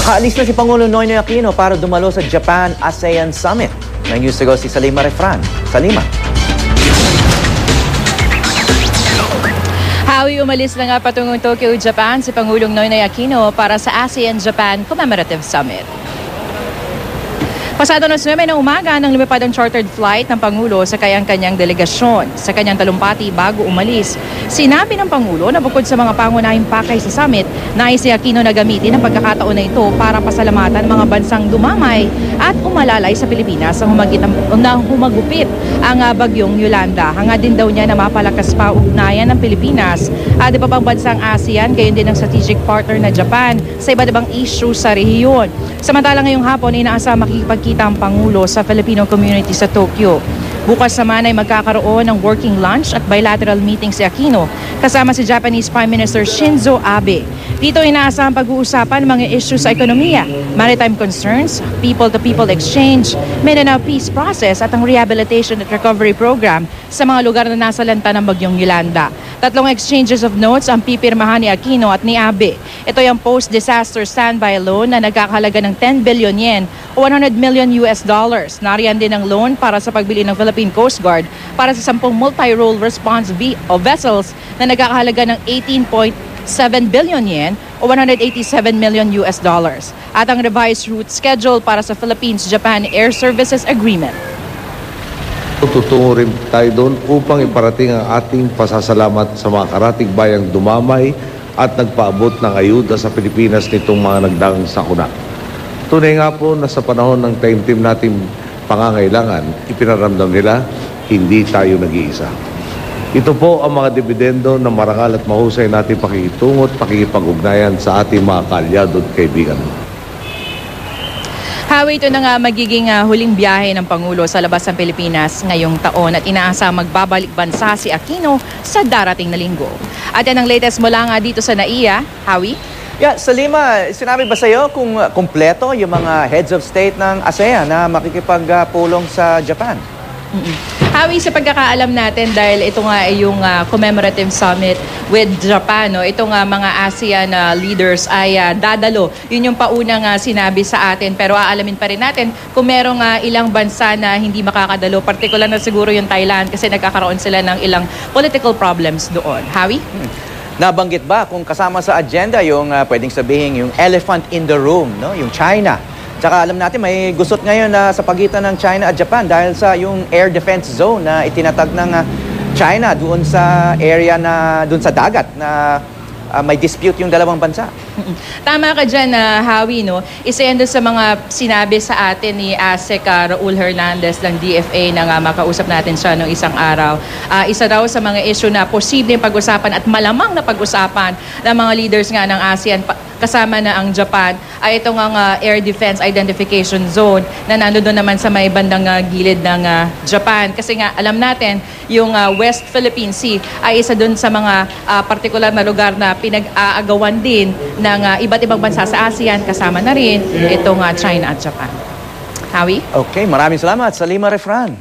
Nakaalis na si Pangulong Noynoy Aquino para dumalo sa Japan-ASEAN Summit. May news to go si Salima Refran. Salima. Hawi, umalis na nga patungong Tokyo, Japan si Pangulong Noynoy Aquino para sa ASEAN-Japan Commemorative Summit. Pasado na 9 ng umaga nang lumipad ang chartered flight ng Pangulo sa kanyang delegasyon. Sa kanyang talumpati bago umalis, sinabi ng Pangulo na bukod sa mga pangunahing pakay sa summit, nais si Aquino na gamitin ang pagkakataon na ito para pasalamatan mga bansang dumamay at umalalay sa Pilipinas ang humagupit ang bagyong Yolanda. Hanga din daw niya na mapalakas pa ugnayan ng Pilipinas at iba pang bansang ASEAN, gayon din ang strategic partner na Japan sa iba't ibang issue sa rehiyon. Samantala ngayong hapon, inaasang makikipagkita ang Pangulo sa Filipino community sa Tokyo. Bukas naman ay magkakaroon ng working lunch at bilateral meeting si Aquino kasama si Japanese Prime Minister Shinzo Abe. Dito inaasang pag-uusapan mga issues sa ekonomiya, maritime concerns, people-to-people exchange, Mindanao peace process at ang rehabilitation at recovery program sa mga lugar na nasa lanta ng bagyong Yolanda. Tatlong exchanges of notes ang pipirmahan ni Aquino at ni Abe. Ito yung post-disaster standby loan na nagkakahalaga ng 10 billion yen o $100 million. Nariyan din ang loan para sa pagbili ng Philippine Coast Guard para sa 10 multi-role response vessels na nagkakahalaga ng 18.7 billion yen o $187 million. At ang revised route schedule para sa Philippines-Japan Air Services Agreement. Tutungo rin tayo doon upang iparating ang ating pasasalamat sa mga karatig bayang dumamay at nagpaabot ng ayuda sa Pilipinas nitong mga nagdaang sakuna. Tunay nga po na sa panahon ng taimtim nating pangangailangan, ipinaramdam nila, hindi tayo nag-iisa. Ito po ang mga dividendo na marangal at mahusay natin pakikitungo at pakikipag-ugnayan sa ating mga kaalyado at kaibigan. Hawi, ito na nga magiging huling biyahe ng Pangulo sa labas ng Pilipinas ngayong taon at inaasang magbabalik bansa si Aquino sa darating na linggo. At yan ang latest mula nga dito sa NAIA. Hawi? Yeah, Salima, sinabi ba sa iyo kung kumpleto yung mga heads of state ng ASEAN na makikipagpulong sa Japan? Hawi, sa pagkakaalam natin dahil ito nga ay yung commemorative summit with Japan, no? Ito nga mga ASEAN leaders ay dadalo. Yun yung paunang sinabi sa atin, pero aalamin pa rin natin kung merong ilang bansa na hindi makakadalo, partikular na siguro yung Thailand kasi nagkakaroon sila ng ilang political problems doon. Hawi? Nabanggit ba kung kasama sa agenda yung pwedeng sabihin yung elephant in the room, no? Yung China? Tsaka alam natin may gusot ngayon sa pagitan ng China at Japan dahil sa yung air defense zone na itinatag ng China doon sa area na doon sa dagat na may dispute yung dalawang bansa. Tama ka dyan, Hawi, no? Isa yan doon sa mga sinabi sa atin ni ASEC Raul Hernandez ng DFA na nga makausap natin siya noong isang araw. Isa daw sa mga issue na posibleng pag-usapan at malamang na pag-usapan ng mga leaders nga ng ASEAN kasama na ang Japan ay itong air defense identification zone na nandoon naman sa may bandang gilid ng Japan. Kasi nga alam natin yung West Philippine Sea ay isa doon sa mga partikular na lugar na pinag-aagawan din ng iba't ibang bansa sa ASEAN, kasama na rin itong China at Japan. Hawi? Okay, maraming salamat, Salima Refran.